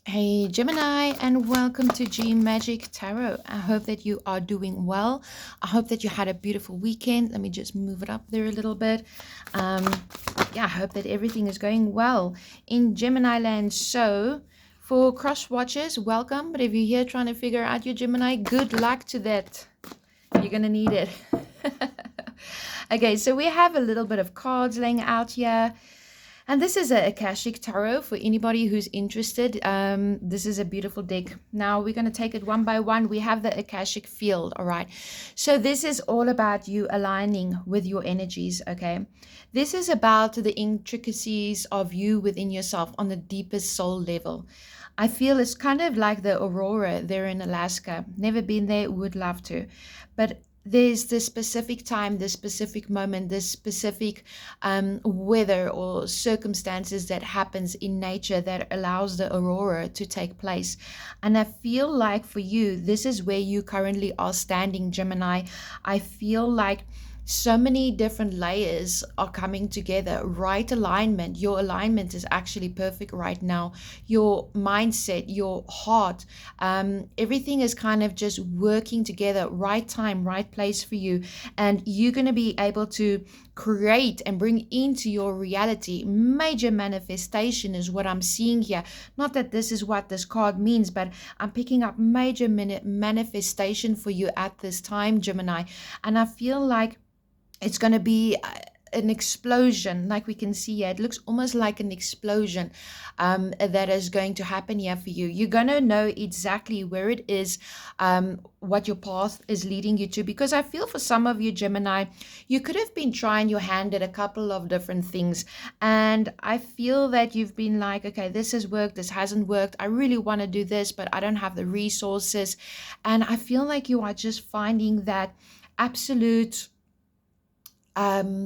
Hey Gemini, and welcome to G Magic Tarot. I hope that you are doing well. I hope that you had a beautiful weekend. Let me just move it up there a little bit. Um, I hope that everything is going well in Gemini land. So, for cross watchers, welcome. But if you're here trying to figure out your Gemini, good luck to that. You're gonna need it. Okay, so we have a little bit of cards laying out here. And this is a Akashic Tarot for anybody who's interested. This is a beautiful deck. Now we're going to take it one by one. We have the Akashic field, all right? So this is all about you aligning with your energies, okay? This is about the intricacies of you within yourself on the deepest soul level. I feel it's kind of like the aurora there in Alaska. Never been there, would love to. But there's this specific time, this specific moment, this specific weather or circumstances that happens in nature that allows the aurora to take place. And I feel like for you, this is where you currently are standing, Gemini. I feel like so many different layers are coming together. Right alignment. Your alignment is actually perfect right now. Your mindset, your heart, everything is kind of just working together. Right time, right place for you. And you're going to be able to create and bring into your reality. Major manifestation is what I'm seeing here. Not that this is what this card means, but I'm picking up major manifestation for you at this time, Gemini. And I feel like it's going to be an explosion, like we can see here. It looks almost like an explosion that is going to happen here for you. You're going to know exactly where it is, what your path is leading you to, because I feel for some of you, Gemini, you could have been trying your hand at a couple of different things, and I feel that you've been like, okay, this has worked, this hasn't worked, I really want to do this, but I don't have the resources. And I feel like you are just finding that absolute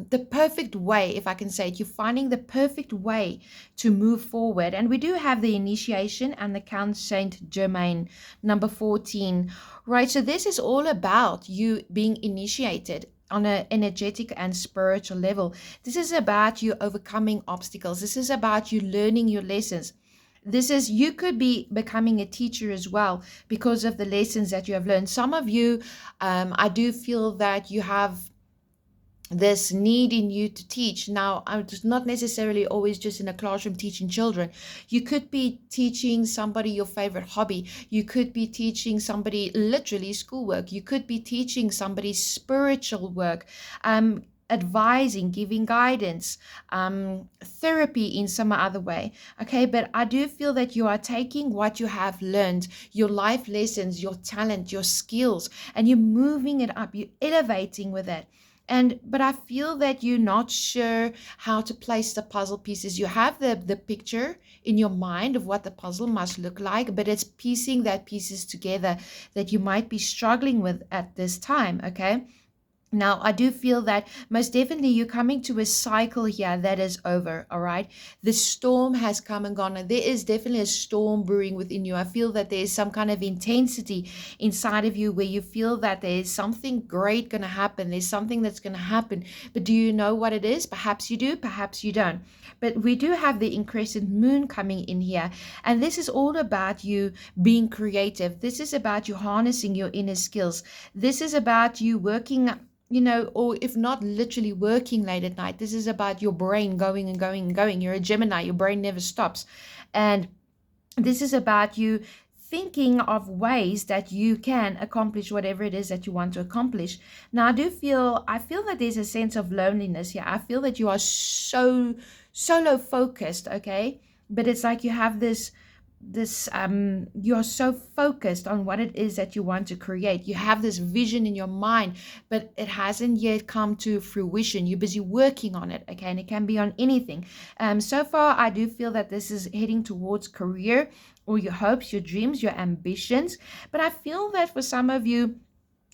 the perfect way, if I can say it. You're finding the perfect way to move forward. And we do have the initiation and the Count Saint Germain, number 14, right? So this is all about you being initiated on an energetic and spiritual level. This is about you overcoming obstacles. This is about you learning your lessons. This is, you could be becoming a teacher as well because of the lessons that you have learned. Some of you, I do feel that you have this need in you to teach. Now, I'm just not necessarily always just in a classroom teaching children. You could be teaching somebody your favorite hobby. You could be teaching somebody literally schoolwork. You could be teaching somebody spiritual work, advising, giving guidance, therapy in some other way. Okay, but I do feel that you are taking what you have learned, your life lessons, your talent, your skills, and you're moving it up. You're elevating with it. But I feel that you're not sure how to place the puzzle pieces. You have the picture in your mind of what the puzzle must look like, but it's piecing that pieces together that you might be struggling with at this time, okay? Now, I do feel that most definitely you're coming to a cycle here that is over, all right? The storm has come and gone, and there is definitely a storm brewing within you. I feel that there is some kind of intensity inside of you where you feel that there is something great going to happen. There's something that's going to happen, but do you know what it is? Perhaps you do, perhaps you don't. But we do have the increased moon coming in here, and this is all about you being creative. This is about you harnessing your inner skills. This is about you working, or if not literally working late at night, this is about your brain going and going and going. You're a Gemini, your brain never stops. And this is about you thinking of ways that you can accomplish whatever it is that you want to accomplish. Now, I feel that there's a sense of loneliness here. I feel that you are so solo focused, okay? But it's like you have this you're so focused on what it is that you want to create. You have this vision in your mind, but it hasn't yet come to fruition. You're busy working on it, okay? And it can be on anything. So far, I do feel that this is heading towards career or your hopes, your dreams, your ambitions. But I feel that for some of you,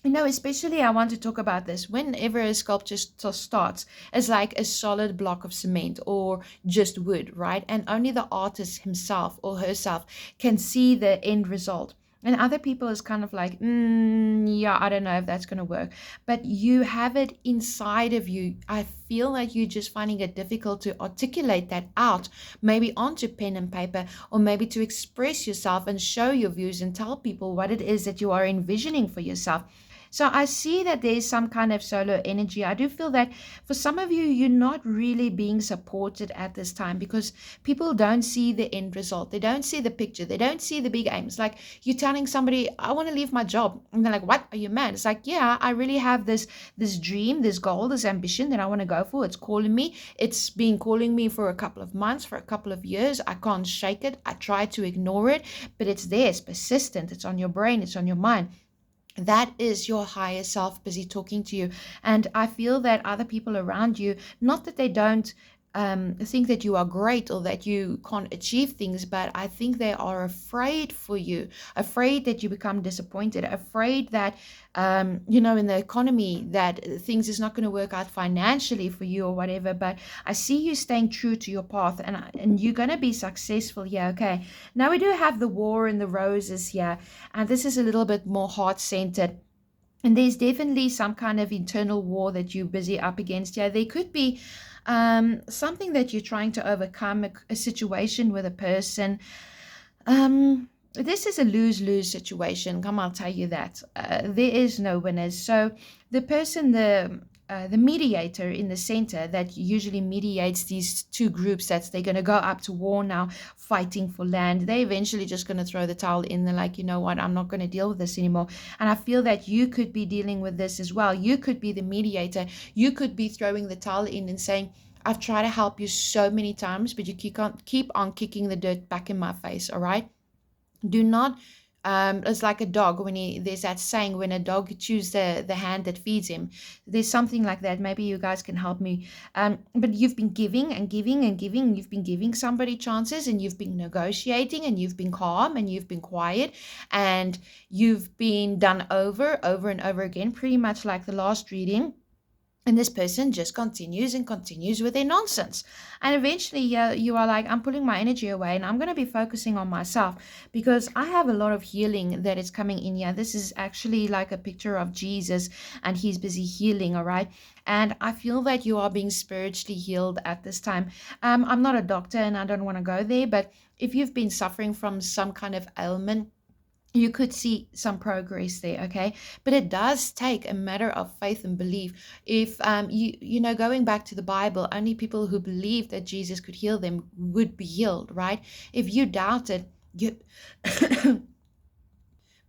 especially I want to talk about this. Whenever a sculpture starts, it's like a solid block of cement or just wood, right? And only the artist himself or herself can see the end result. And other people is kind of like, yeah, I don't know if that's going to work. But you have it inside of you. I feel like you're just finding it difficult to articulate that out, maybe onto pen and paper, or maybe to express yourself and show your views and tell people what it is that you are envisioning for yourself. So I see that there's some kind of solar energy. I do feel that for some of you, you're not really being supported at this time because people don't see the end result. They don't see the picture. They don't see the big aims. Like you're telling somebody, I want to leave my job. And they're like, what? Are you mad? It's like, yeah, I really have this dream, this goal, this ambition that I want to go for. It's calling me. It's been calling me for a couple of months, for a couple of years. I can't shake it. I try to ignore it, but it's there. It's persistent. It's on your brain. It's on your mind. That is your higher self busy talking to you. And I feel that other people around you, not that they don't think that you are great or that you can't achieve things, but I think they are afraid for you, afraid that you become disappointed, afraid that, in the economy, that things is not going to work out financially for you or whatever. But I see you staying true to your path, and you're going to be successful here. Okay. Now we do have the War and the Roses here, and this is a little bit more heart-centered. And there's definitely some kind of internal war that you're busy up against. Yeah, there could be something that you're trying to overcome, a situation with a person. This is a lose-lose situation. Come, I'll tell you that. There is no winners. So the person, the mediator in the center that usually mediates these two groups, that's they're going to go up to war now, fighting for land. They eventually just going to throw the towel in. They're like, you know what, I'm not going to deal with this anymore. And I feel that you could be dealing with this as well. You could be the mediator. You could be throwing the towel in and saying, I've tried to help you so many times, but you keep on kicking the dirt back in my face. All right. Do not it's like a dog there's that saying, when a dog chews the hand that feeds him. There's something like that. Maybe you guys can help me. But you've been giving and giving and giving. You've been giving somebody chances, and you've been negotiating, and you've been calm, and you've been quiet, and you've been done over and over again, pretty much like the last reading. And this person just continues and continues with their nonsense. And eventually you are like, I'm pulling my energy away, and I'm going to be focusing on myself, because I have a lot of healing that is coming in here. This is actually like a picture of Jesus, and he's busy healing, all right? And I feel that you are being spiritually healed at this time. I'm not a doctor, and I don't want to go there, but if you've been suffering from some kind of ailment, you could see some progress there. Okay, but it does take a matter of faith and belief. If going back to the Bible, only people who believed that Jesus could heal them would be healed, right? If you doubted, you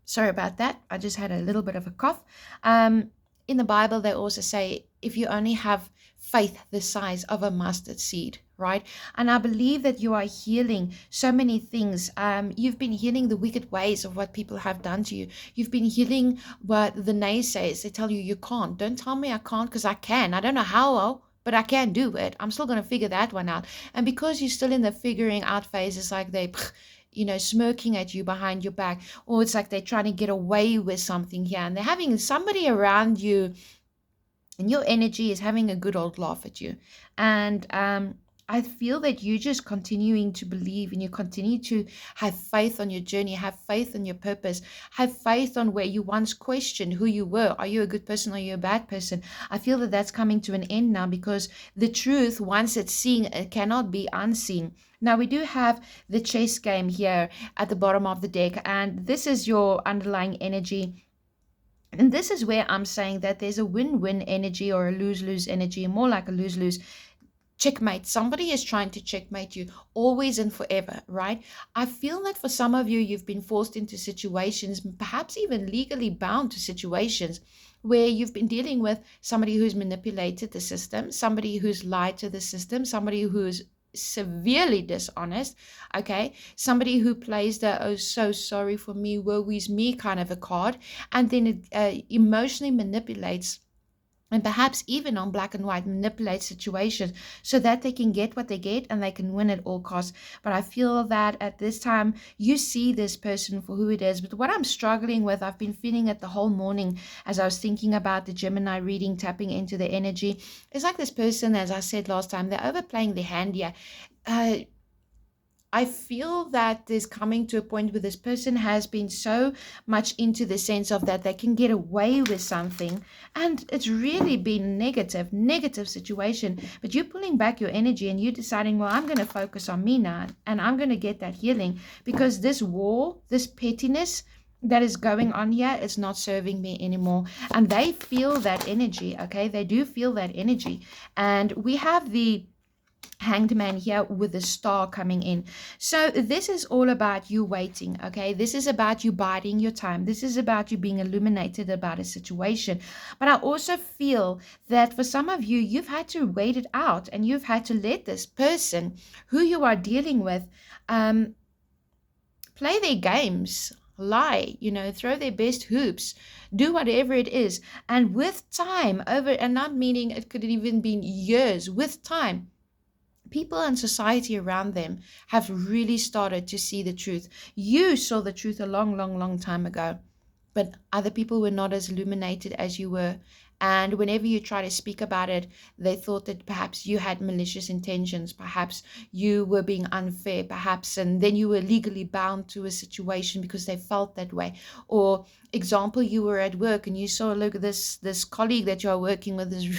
sorry about that, I just had a little bit of a cough. In the Bible, they also say, if you only have faith the size of a mustard seed, right? And I believe that you are healing so many things. You've been healing the wicked ways of what people have done to you. You've been healing what the naysayers, they tell you you can't. Don't tell me I can't, because I can. I don't know how, but I can do it. I'm still going to figure that one out. And because you're still in the figuring out phase, it's like they smirking at you behind your back, or it's like they're trying to get away with something here, and they're having somebody around you, and your energy is having a good old laugh at you. And I feel that you're just continuing to believe, and you continue to have faith on your journey, have faith on your purpose, have faith on where you once questioned who you were. Are you a good person? Are you a bad person? I feel that that's coming to an end now, because the truth, once it's seen, it cannot be unseen. Now we do have the chess game here at the bottom of the deck, and this is your underlying energy. And this is where I'm saying that there's a win-win energy, or a lose-lose energy, more like a lose-lose. Checkmate. Somebody is trying to checkmate you always and forever, right? I feel that for some of you, you've been forced into situations, perhaps even legally bound to situations, where you've been dealing with somebody who's manipulated the system, somebody who's lied to the system, somebody who's severely dishonest, okay? Somebody who plays the, oh, so sorry for me, woe is me kind of a card, and then it emotionally manipulates, and perhaps even on black and white, manipulate situations so that they can get what they get, and they can win at all costs. But I feel that at this time, you see this person for who it is. But what I'm struggling with, I've been feeling it the whole morning as I was thinking about the Gemini reading, tapping into the energy. It's like this person, as I said last time, they're overplaying their hand here. I feel that there's coming to a point where this person has been so much into the sense of that they can get away with something, and it's really been negative situation. But you're pulling back your energy and you're deciding, well, I'm going to focus on me now, and I'm going to get that healing, because this war, this pettiness that is going on here is not serving me anymore. And they feel that energy. Okay, they do feel that energy. And we have the Hanged Man here with the star coming in. So this is all about you waiting. Okay, this is about you biding your time. This is about you being illuminated about a situation. But I also feel that for some of you, you've had to wait it out, and you've had to let this person who you are dealing with play their games, lie, throw their best hoops, do whatever it is. And with time, over, and not meaning it could even been years, with time, people and society around them have really started to see the truth. You saw the truth a long, long, long time ago, but other people were not as illuminated as you were. And whenever you try to speak about it, they thought that perhaps you had malicious intentions, perhaps you were being unfair, perhaps, and then you were legally bound to a situation because they felt that way. Or example, you were at work and you saw, look, this colleague that you are working with is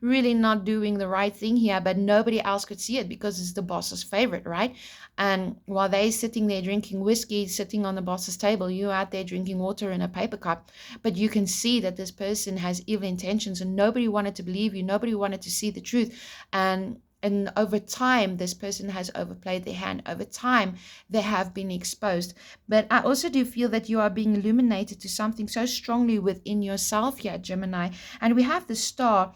really not doing the right thing here, but nobody else could see it because it's the boss's favorite, right? And while they're sitting there drinking whiskey, sitting on the boss's table, you're out there drinking water in a paper cup. But you can see that this person has evil intentions, and nobody wanted to believe you. Nobody wanted to see the truth. And over time, this person has overplayed their hand. Over time, they have been exposed. But I also do feel that you are being illuminated to something so strongly within yourself here, Gemini. And we have the star,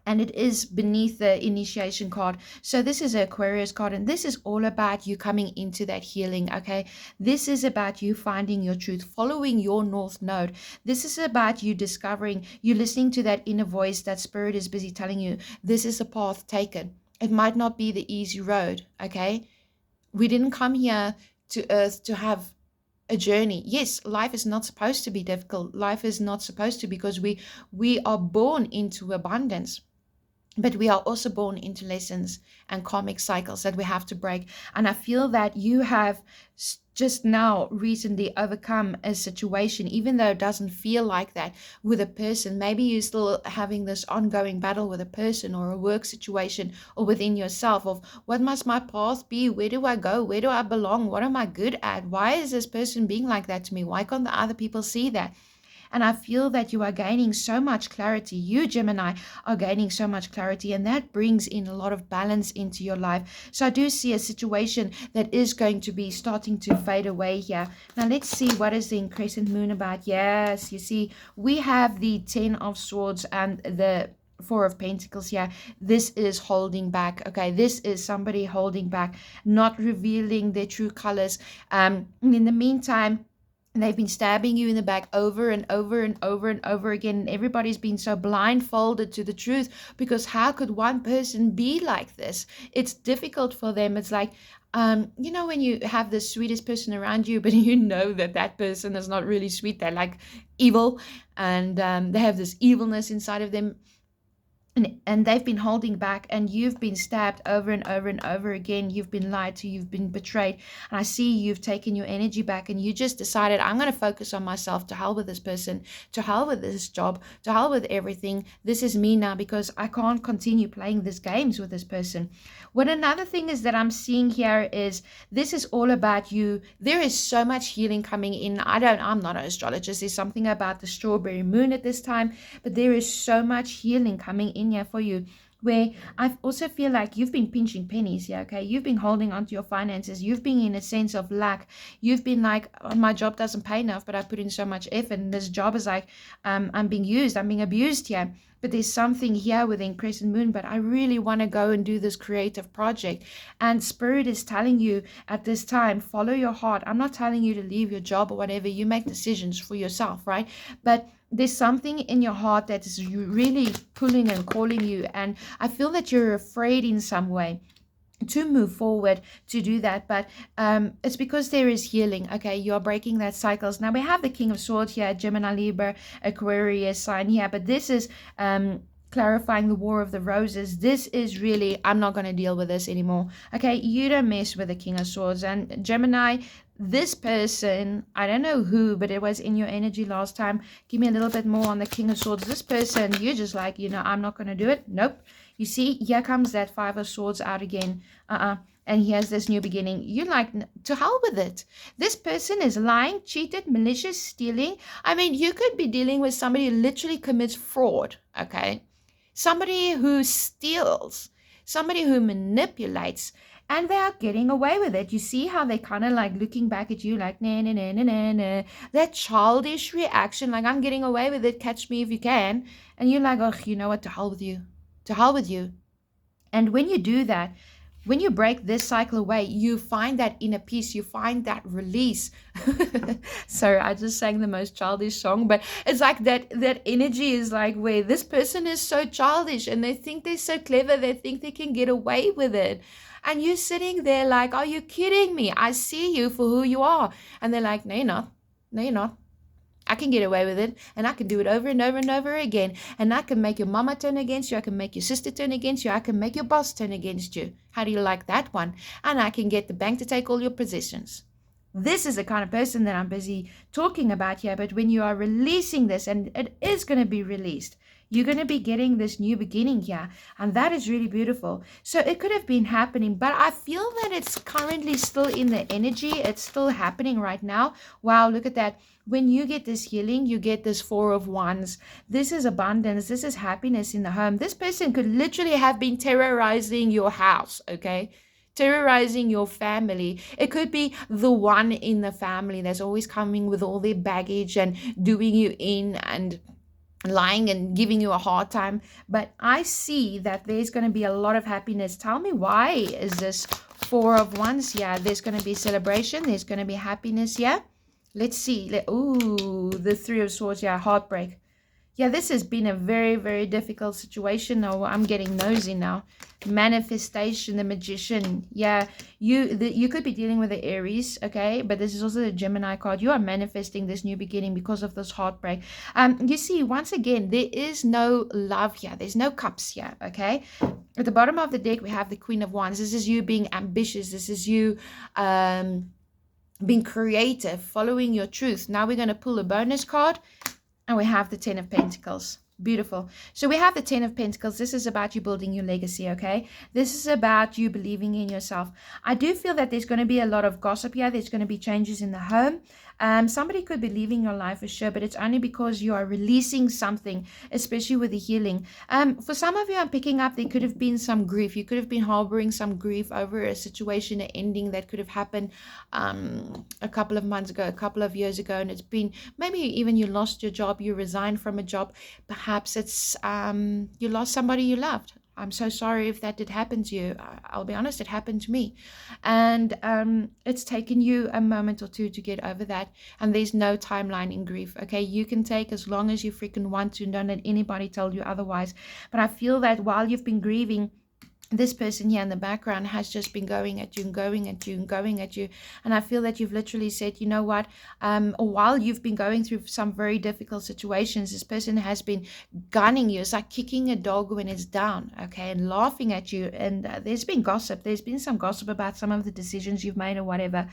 and it is beneath the initiation card. So this is an Aquarius card, and this is all about you coming into that healing, okay? This is about you finding your truth, following your North Node. This is about you discovering, you listening to that inner voice, that spirit is busy telling you, this is the path taken. It might not be the easy road, okay? We didn't come here to Earth to have a journey. Yes, life is not supposed to be difficult. Life is not supposed to, because we are born into abundance. But we are also born into lessons and karmic cycles that we have to break. And I feel that you have just now recently overcome a situation, even though it doesn't feel like that, with a person. Maybe you're still having this ongoing battle with a person or a work situation, or within yourself, of what must my path be? Where do I go? Where do I belong? What am I good at? Why is this person being like that to me? Why can't the other people see that? And I feel that you are gaining so much clarity. You, Gemini, are gaining so much clarity, and that brings in a lot of balance into your life. So I do see a situation that is going to be starting to fade away here. Now let's see, what is the crescent moon about? Yes, you see, we have the 10 of Swords and the 4 of Pentacles here. This is holding back. Okay, this is somebody holding back, not revealing their true colors. In the meantime, they've been stabbing you in the back over and over and over and over again. And everybody's been so blindfolded to the truth, because how could one person be like this? It's difficult for them. It's like, when you have the sweetest person around you, but you know that that person is not really sweet. They're like evil, and they have this evilness inside of them. And they've been holding back, and you've been stabbed over and over and over again. You've been lied to, you've been betrayed. And I see you've taken your energy back, and you just decided, I'm going to focus on myself. To hell with this person, to hell with this job, to hell with everything. This is me now, because I can't continue playing these games with this person. What another thing is that I'm seeing here is, this is all about you. There is so much healing coming in. I'm not an astrologist. There's something about the strawberry moon at this time, but there is so much healing coming in here for you, where I also feel like you've been pinching pennies here, okay? You've been holding on to your finances. You've been in a sense of lack. You've been like, oh, my job doesn't pay enough, but I put in so much effort, and this job is like, I'm being used, I'm being abused here. But there's something here within Crescent Moon, but I really want to go and do this creative project. And Spirit is telling you at this time, follow your heart. I'm not telling you to leave your job or whatever. You make decisions for yourself, right? But there's something in your heart that is really pulling and calling you. And I feel that you're afraid in some way to move forward to do that, but it's because there is healing. Okay, you're breaking that cycles. Now we have the King of Swords here, Gemini, Libra, Aquarius sign here, but this is clarifying the War of the Roses. This is really, I'm not going to deal with this anymore. Okay, you don't mess with the King of Swords. And Gemini, this person, I don't know who, but it was in your energy last time. Give me a little bit more on the King of Swords. This person, you're just like, I'm not going to do it. Nope. You see, here comes that Five of Swords out again. And here's this new beginning. You're like, to hell with it. This person is lying, cheated, malicious, stealing. I mean, you could be dealing with somebody who literally commits fraud, okay? Somebody who steals, somebody who manipulates, and they are getting away with it. You see how they kind of like looking back at you like, nah, nah, nah, nah, nah, nah. That childish reaction, like, I'm getting away with it, catch me if you can. And you're like, oh, you know what, to hell with you. To hell with you. And when you do that, when you break this cycle away, you find that inner peace, you find that release. Sorry, I just sang the most childish song, but it's like that energy is like where this person is so childish and they think they're so clever, they think they can get away with it. And you're sitting there like, are you kidding me? I see you for who you are. And they're like, no, you're not. No, you're not. I can get away with it, and I can do it over and over and over again. And I can make your mama turn against you. I can make your sister turn against you. I can make your boss turn against you. How do you like that one? And I can get the bank to take all your possessions. This is the kind of person that I'm busy talking about here. But when you are releasing this, and it is going to be released, you're going to be getting this new beginning here. And that is really beautiful. So it could have been happening, but I feel that it's currently still in the energy. It's still happening right now. Wow, look at that. When you get this healing, you get this Four of Wands. This is abundance. This is happiness in the home. This person could literally have been terrorizing your house, okay? Terrorizing your family. It could be the one in the family that's always coming with all their baggage and doing you in and lying and giving you a hard time. But I see that there's going to be a lot of happiness. Tell me, why is this Four of Wands? Yeah, there's going to be celebration. There's going to be happiness. Yeah. Let's see. Ooh, the Three of Swords. Yeah, heartbreak. Yeah, this has been a very, very difficult situation. Oh, I'm getting nosy now. Manifestation, the Magician. Yeah, you could be dealing with the Aries, okay? But this is also the Gemini card. You are manifesting this new beginning because of this heartbreak. You see, once again, there is no love here. There's no cups here, okay? At the bottom of the deck, we have the Queen of Wands. This is you being ambitious. This is you being creative, following your truth. Now we're going to pull a bonus card. And we have the Ten of Pentacles. Beautiful. So we have the Ten of Pentacles. This is about you building your legacy, okay? This is about you believing in yourself. I do feel that there's going to be a lot of gossip here. There's going to be changes in the home. Somebody could be leaving your life for sure, but it's only because you are releasing something, especially with the healing. For some of you, I'm picking up there could have been some grief. You could have been harboring some grief over a situation, an ending that could have happened a couple of months ago, a couple of years ago, and it's been maybe even you lost your job, you resigned from a job. Perhaps it's you lost somebody you loved. I'm so sorry if that did happen to you. I'll be honest, it happened to me. And it's taken you a moment or two to get over that. And there's no timeline in grief, okay? You can take as long as you freaking want to, and don't let anybody tell you otherwise. But I feel that while you've been grieving, this person here in the background has just been going at you and going at you and going at you. And I feel that you've literally said, you know what, while you've been going through some very difficult situations, this person has been gunning you. It's like kicking a dog when it's down, okay, and laughing at you. And there's been gossip. There's been some gossip about some of the decisions you've made or whatever.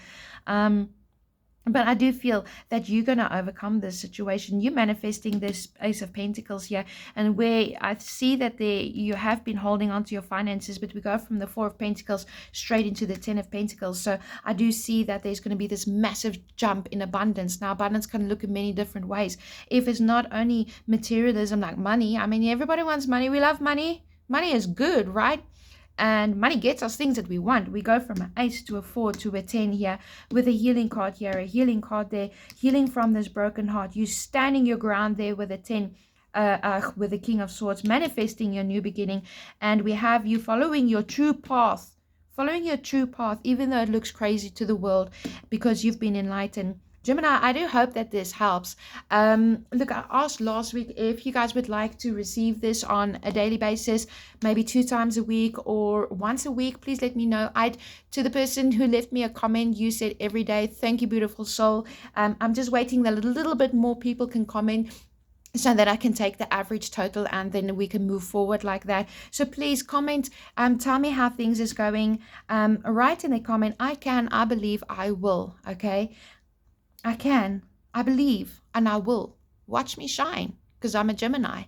But I do feel that you're going to overcome this situation. You're manifesting this Ace of Pentacles here. And where I see that you have been holding on to your finances, but we go from the Four of Pentacles straight into the Ten of Pentacles. So I do see that there's going to be this massive jump in abundance. Now, abundance can look in many different ways. If it's not only materialism like money, I mean, everybody wants money. We love money. Money is good, right? And money gets us things that we want. We go from an 8 to a 4 to a 10 here with a healing card here, a healing card there, healing from this broken heart. You standing your ground there with a 10, with the King of Swords, manifesting your new beginning. And we have you following your true path, even though it looks crazy to the world, because you've been enlightened. Gemini, I do hope that this helps. Look, I asked last week if you guys would like to receive this on a daily basis, maybe 2 times a week or once a week. Please let me know. To the person who left me a comment, you said every day. Thank you, beautiful soul. I'm just waiting that a little bit more people can comment. so that I can take the average total and then we can move forward like that. So please comment, tell me how things is going. Write in the comment, I can, I believe, I will. Okay, I can, I believe, and I will. Watch me shine, because I'm a Gemini.